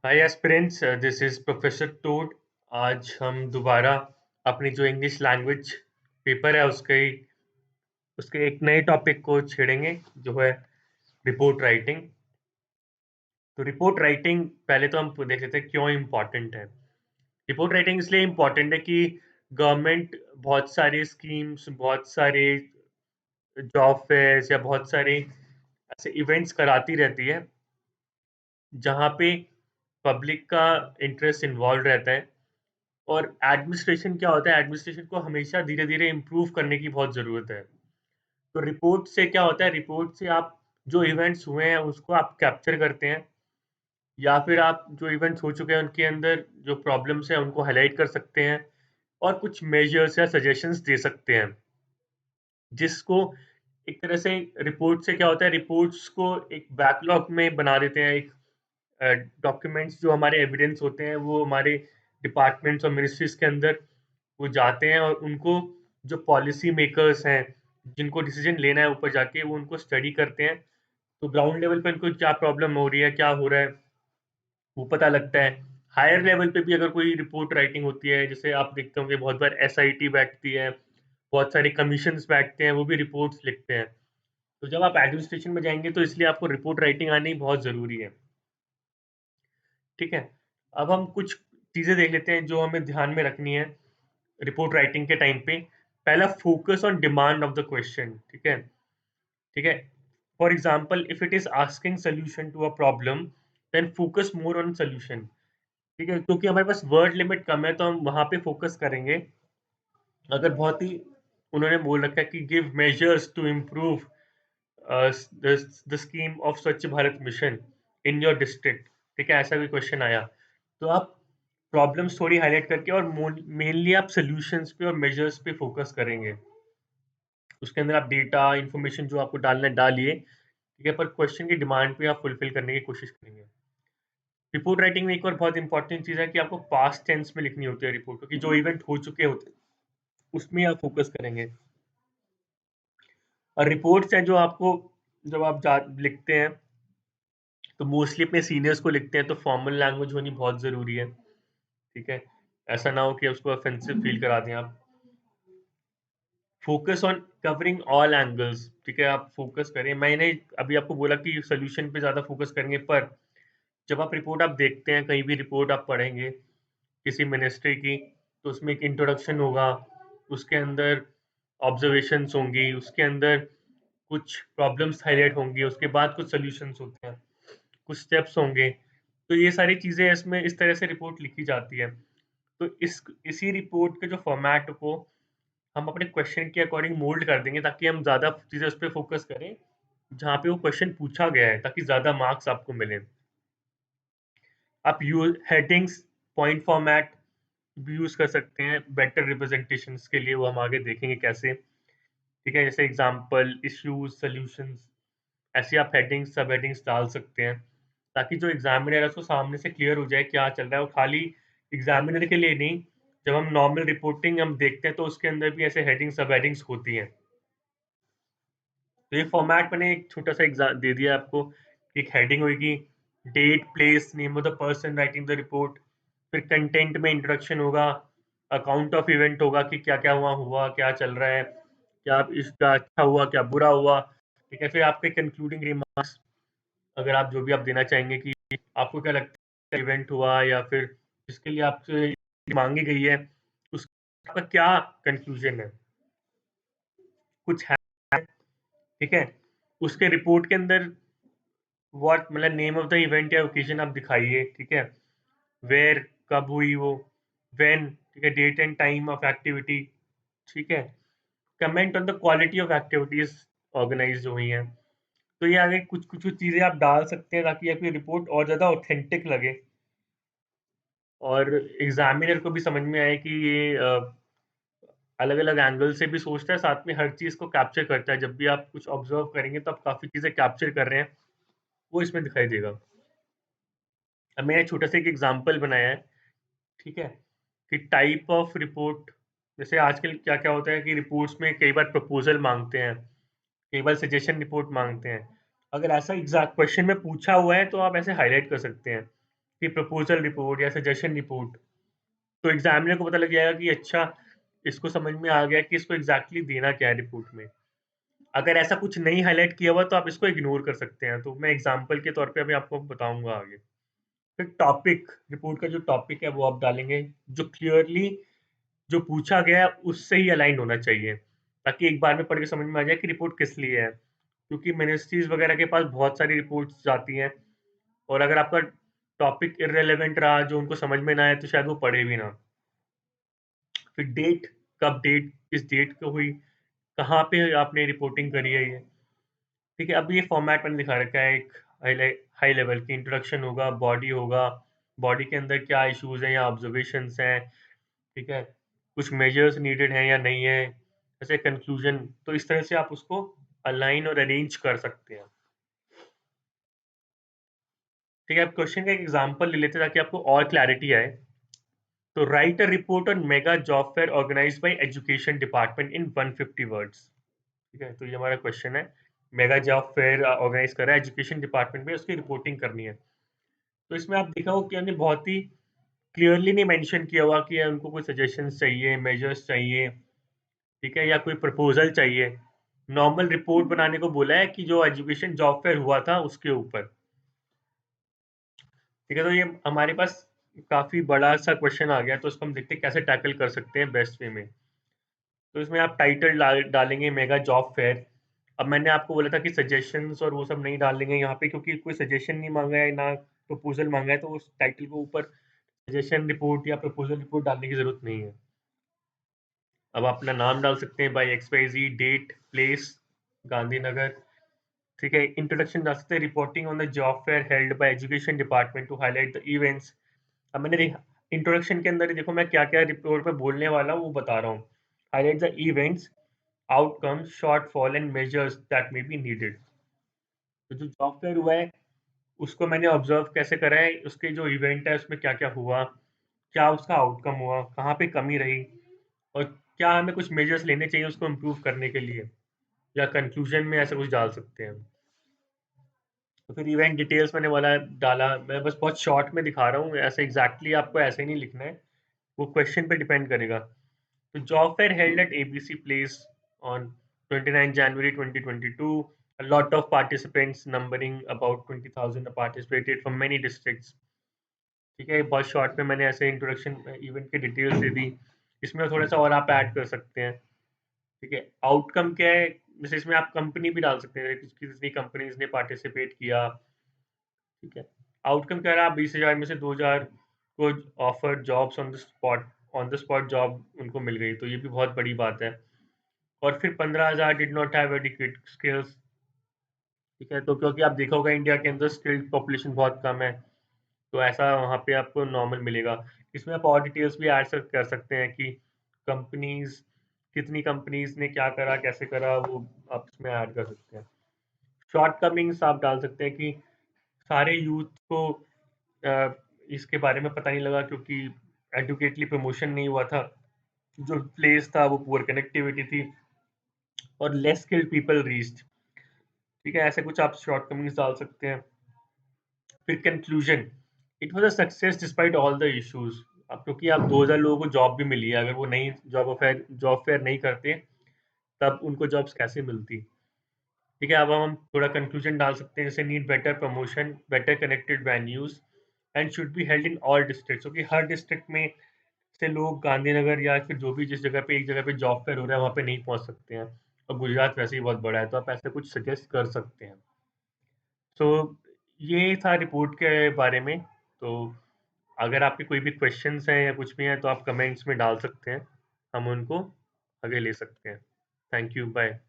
Hi aspirants, this is professor Todd. आज हम दोबारा अपनी जो इंग्लिश लैंग्वेज पेपर है उसके एक नए टॉपिक को छेड़ेंगे, जो है रिपोर्ट राइटिंग। तो रिपोर्ट राइटिंग पहले तो हम देख लेते हैं क्यों इम्पोर्टेंट है। रिपोर्ट राइटिंग इसलिए इम्पोर्टेंट है कि गवर्नमेंट बहुत सारी स्कीम्स, बहुत सारे जॉब फेयर्स या बहुत सारे ऐसे इवेंट्स कराती रहती है जहाँ पे पब्लिक का इंटरेस्ट इन्वॉल्व रहता है। और एडमिनिस्ट्रेशन क्या होता है, एडमिनिस्ट्रेशन को हमेशा धीरे-धीरे इम्प्रूव करने की बहुत ज़रूरत है। तो रिपोर्ट से क्या होता है, रिपोर्ट से आप जो इवेंट्स हुए हैं उसको आप कैप्चर करते हैं, या फिर आप जो इवेंट्स हो चुके हैं उनके अंदर जो प्रॉब्लम्स हैं उनको हाइलाइट कर सकते हैं और कुछ मेजर्स या सजेशंस दे सकते हैं। जिसको एक तरह से रिपोर्ट से क्या होता है, रिपोर्ट्स को एक बैकलॉग में बना देते हैं। एक डॉक्यूमेंट्स जो हमारे एविडेंस होते हैं वो हमारे डिपार्टमेंट्स और मिनिस्ट्रीज के अंदर वो जाते हैं, और उनको जो पॉलिसी मेकर्स हैं जिनको डिसीजन लेना है ऊपर जाके, वो उनको स्टडी करते हैं। तो ग्राउंड लेवल पे उनको क्या प्रॉब्लम हो रही है, क्या हो रहा है, वो पता लगता है। हायर लेवल पे भी अगर कोई रिपोर्ट राइटिंग होती है, जैसे आप देखते होंगे बहुत बार एसआईटी बैठती है, बहुत सारे कमीशंस बैठते हैं, वो भी रिपोर्ट्स लिखते हैं। तो जब आप एडमिनिस्ट्रेशन में जाएंगे तो इसलिए आपको रिपोर्ट राइटिंग आनी बहुत ज़रूरी है। ठीक है? अब हम कुछ चीज़ें देख लेते हैं जो हमें ध्यान में रखनी है रिपोर्ट राइटिंग के टाइम पे। पहला, focus on demand of the question. ठीक है? ठीक है? For example, if it is asking solution to a problem, then focus more on solution. ठीक है? क्योंकि हमारे पास वर्ड लिमिट कम है तो हम वहाँ पे फोकस करेंगे। अगर बहुत ही उन्होंने बोल रखा है कि give measures to improve the scheme of Swachh Bharat mission in your district. ठीक है? ऐसा भी क्वेश्चन आया तो आप प्रॉब्लम्स थोड़ी हाईलाइट करके और मेनली आप सॉल्यूशंस पे और मेजर्स पे फोकस करेंगे। उसके अंदर आप डेटा इंफॉर्मेशन जो आपको डालना है डालिए, ठीक है, पर क्वेश्चन की डिमांड पे आप फुलफिल करने की कोशिश करेंगे। रिपोर्ट राइटिंग में एक और बहुत इंपॉर्टेंट चीज़ है कि आपको पास्ट टेंस में लिखनी होती है रिपोर्ट, क्योंकि जो इवेंट हो चुके होते हैं उसमें आप फोकस करेंगे। और रिपोर्ट्स हैं जो आपको, जब आप लिखते हैं तो मोस्टली अपने सीनियर्स को लिखते हैं, तो फॉर्मल लैंग्वेज होनी बहुत ज़रूरी है। ठीक है? ऐसा ना हो कि उसको ऑफेंसिव फील करा दें आप। Focus on covering all angles. ठीक है? आप फोकस करें। मैंने अभी आपको बोला कि सॉल्यूशन पे ज़्यादा फोकस करेंगे, पर जब आप रिपोर्ट आप देखते हैं, कहीं भी रिपोर्ट आप पढ़ेंगे किसी मिनिस्ट्री की, तो उसमें एक इंट्रोडक्शन होगा, उसके अंदर ऑब्जर्वेशंस होंगी, उसके अंदर कुछ प्रॉब्लम्स हाइलाइट होंगी, उसके बाद कुछ सॉल्यूशंस होते हैं, कुछ स्टेप्स होंगे। तो ये सारी चीज़ें इसमें इस तरह से रिपोर्ट लिखी जाती है। तो इसी रिपोर्ट के जो फॉर्मेट को हम अपने क्वेश्चन के अकॉर्डिंग मोल्ड कर देंगे, ताकि हम ज़्यादा चीज़ें उस पे फ़ोकस करें, जहाँ पे वो क्वेश्चन पूछा गया है, ताकि ज़्यादा मार्क्स आपको मिलें। आप यूज़ हेडिंग्स, पॉइंट फॉर्मेट भी यूज़ कर सकते हैं बेटर रिप्रेजेंटेशंस के लिए, वो हम आगे देखेंगे कैसे। ठीक है? जैसे एग्ज़ाम्पल, इश्यूज़, सॉल्यूशंस, ऐसी आप हेडिंग्स, सब हेडिंग्स डाल सकते हैं, ताकि जो एग्ज़ामिनर है उसको सामने से क्लियर हो जाए क्या चल रहा है। और खाली एग्ज़ामिनर के लिए नहीं, जब हम नॉर्मल रिपोर्टिंग हम देखते हैं तो उसके अंदर भी ऐसे हेडिंग्स, सब हेडिंग्स होती हैं। तो ये फॉर्मेट मैंने एक छोटा-सा दे दिया आपको। एक हेडिंग होगी, date, place, name of the person writing the report. फिर कंटेंट में इंट्रोडक्शन होगा, अकाउंट ऑफ इवेंट होगा कि क्या-क्या वहाँ हुआ, क्या चल रहा है, क्या इसका अच्छा हुआ, क्या बुरा हुआ। ठीक है? फिर आपके कंक्लूडिंग रिमार्क्स, अगर आप जो भी आप देना चाहेंगे कि आपको क्या लगता है इवेंट हुआ, या फिर जिसके लिए आपसे माँगी गई है, उसका क्या कंक्लूजन है, कुछ है? ठीक है? उसके रिपोर्ट के अंदर व्हाट, मतलब नेम ऑफ द इवेंट या ओकेजन आप दिखाइए। ठीक है? वेयर, कब हुई वो, व्हेन, ठीक है, date and time of activity. ठीक है? Comment on the quality of activities organise हुई हैं। तो ये आगे कुछ कुछ कुछ चीज़ें आप डाल सकते हैं, ताकि आपकी रिपोर्ट और ज़्यादा ऑथेंटिक लगे और एग्जामिनर को भी समझ में आए कि ये अलग अलग एंगल से भी सोचता है, साथ में हर चीज़ को कैप्चर करता है। जब भी आप कुछ ऑब्जर्व करेंगे तो आप काफ़ी चीज़ें कैप्चर कर रहे हैं, वो इसमें दिखाई देगा। अब मैंने छोटा-सा एक एग्ज़ाम्पल बनाया है, ठीक है? कि टाइप ऑफ रिपोर्ट, जैसे आजकल क्या-क्या होता है कि रिपोर्ट्स में कई बार प्रपोज़ल माँगते हैं, कई बार सजेशन रिपोर्ट माँगते हैं। अगर ऐसा एग्ज़ैक्ट क्वेश्चन में पूछा हुआ है, तो आप ऐसे हाइलाइट कर सकते हैं कि प्रपोजल रिपोर्ट या सजेशन रिपोर्ट, तो एग्जामिनर को पता लग जाएगा कि अच्छा, इसको समझ में आ गया कि इसको एग्जैक्टली देना क्या है रिपोर्ट में। अगर ऐसा कुछ नहीं हाईलाइट किया हुआ तो आप इसको इग्नोर कर सकते हैं, तो मैं एग्जाम्पल के तौर पे अभी आपको बताऊंगा आगे। फिर टॉपिक, रिपोर्ट का जो टॉपिक है वो आप डालेंगे जो क्लियरली जो पूछा गया है उससे ही अलाइन होना चाहिए, ताकि एक बार में पढ़ के समझ में आ जाए कि रिपोर्ट किस लिए है। क्योंकि मिनिस्ट्रीज वगैरह के पास बहुत सारी रिपोर्ट्स जाती हैं, और अगर आपका टॉपिक इररेलेवेंट रहा, जो उनको समझ में ना आए, तो शायद वो पढ़े भी ना। फिर डेट, कब डेट, किस डेट को हुई, कहाँ पे आपने रिपोर्टिंग करी है ये। ठीक है, अब ये फॉर्मेट मैंने दिखा रखा है, एक हाई लेवल की इंट्रोडक्शन होगा, बॉडी होगा, बॉडी के अंदर क्या इश्यूज हैं या ऑब्जर्वेशंस हैं, ठीक है, कुछ मेजर्स नीडेड हैं या नहीं है, जैसे कंक्लूजन। तो इस तरह से आप उसको अलाइन और अरेंज कर सकते हैं। ठीक है, अब क्वेश्चन का एक एग्जांपल ले लेते हैं ताकि आपको और क्लैरिटी आए। तो write a report on mega job fair organised by education department in 150 words. ठीक है, तो ये हमारा क्वेश्चन है। मेगा जॉब फेयर ऑर्गेनाइज कर रहा है एजुकेशन डिपार्टमेंट में, उसकी रिपोर्टिंग करनी है। तो इसमें आप देखा हो कि हमने बहुत ही क्लियरली नहीं मेंशन किया हुआ कि उनको कोई सजेशंस चाहिए, मेजर्स चाहिए, ठीक है, या कोई प्रपोजल चाहिए। नॉर्मल रिपोर्ट बनाने को बोला है कि जो एजुकेशन जॉब फेयर हुआ था उसके ऊपर। ठीक है, तो ये हमारे पास काफी बड़ा सा क्वेश्चन आ गया, तो इसको हम देखते हैं कैसे टैकल कर सकते हैं बेस्ट वे में। तो इसमें आप टाइटल डालेंगे मेगा जॉब फेयर। अब मैंने आपको बोला था कि सजेशंस और वो सब नहीं डालेंगे यहाँ पे, क्योंकि कोई सजेशन नहीं मांगा है ना प्रपोजल मांगा है, तो उस टाइटल को ऊपर सजेशन रिपोर्ट या प्रपोजल रिपोर्ट डालने की जरूरत नहीं है। अब आप अपना नाम डाल सकते हैं, by XYZ, date, place, Gandhinagar. ठीक है, इंट्रोडक्शन डाल सकते हैं, reporting on the job fair held by education department to highlight the events. अब मैंने इंट्रोडक्शन के अंदर ही देखो मैं क्या क्या रिपोर्ट पे बोलने वाला हूँ वो बता रहा हूँ। Highlight the events, outcomes, shortfall and measures that may be needed. तो जो जॉब फेयर हुआ है उसको मैंने ऑब्जर्व कैसे करा है, उसके जो इवेंट है उसमें क्या क्या हुआ, क्या उसका आउटकम हुआ, कहाँ पे कमी रही, और क्या हमें कुछ मेजर्स लेने चाहिए उसको इम्प्रूव करने के लिए, या कंक्लूजन में ऐसा कुछ डाल सकते हैं। तो फिर इवेंट डिटेल्स मैंने वाला डाला, मैं बस बहुत शॉर्ट में दिखा रहा हूँ, ऐसे एग्जैक्टली आपको ऐसे ही नहीं लिखना है, वो क्वेश्चन पे डिपेंड करेगा। तो job fair held at ABC place on 29 January 2022. A lot of participants numbering about 20,000 participated from many districts. ठीक है, बहुत शॉर्ट में मैंने ऐसे इंट्रोडक्शन इवेंट के डिटेल्स दे दी। इसमें थोड़ा सा और आप ऐड कर सकते हैं। ठीक है, आउटकम क्या है, जैसे इसमें आप कंपनी भी डाल सकते हैं, कितनी कंपनीज ने पार्टिसिपेट किया। ठीक है, आउटकम क्या रहा, 20,000 में से 2,000 को offer jobs on the spot job उनको मिल गई, तो ये भी बहुत बड़ी बात है। और फिर 15,000 did not have adequate skills. ठीक है, तो क्योंकि आप देखा होगा इंडिया के अंदर स्किल्ड पॉपुलेशन बहुत कम है, तो ऐसा वहाँ पे आपको नॉर्मल मिलेगा। इसमें आप और डिटेल्स भी ऐड कर सकते हैं कि कंपनीज, कितनी कंपनीज ने क्या करा, कैसे करा, वो आप इसमें ऐड कर सकते हैं। शॉर्ट कमिंग्स आप डाल सकते हैं कि सारे यूथ को अ, इसके बारे में पता नहीं लगा क्योंकि एडुकेटली प्रमोशन नहीं हुआ था, जो प्लेस था वो पुअर कनेक्टिविटी थी, और लेस स्किल्ड पीपल रीच्ड। ठीक है, ऐसे कुछ आप शॉर्ट कमिंग्स डाल सकते हैं। फिर conclusion, it was a success despite all the issues. अब क्योंकि आप 2,000 लोगों को जॉब भी मिली है, अगर वो नहीं जॉब फेयर नहीं करते तब उनको जॉब्स कैसे मिलती। ठीक है, अब हम थोड़ा कंक्लूजन डाल सकते हैं, जैसे need better promotion, better connected venues and should be held in all district, क्योंकि हर डिस्ट्रिक्ट में से लोग गांधीनगर या फिर जो भी जिस जगह पे एक जगह पे जॉब फेयर हो रहा है वहाँ पे नहीं पहुँच सकते हैं, और गुजरात वैसे ही बहुत बड़ा है, तो आप ऐसा कुछ सजेस्ट कर सकते हैं। तो ये था रिपोर्ट के बारे में। तो अगर आपके कोई भी क्वेश्चंस हैं या कुछ भी हैं तो आप कमेंट्स में डाल सकते हैं, हम उनको आगे ले सकते हैं। Thank you, bye.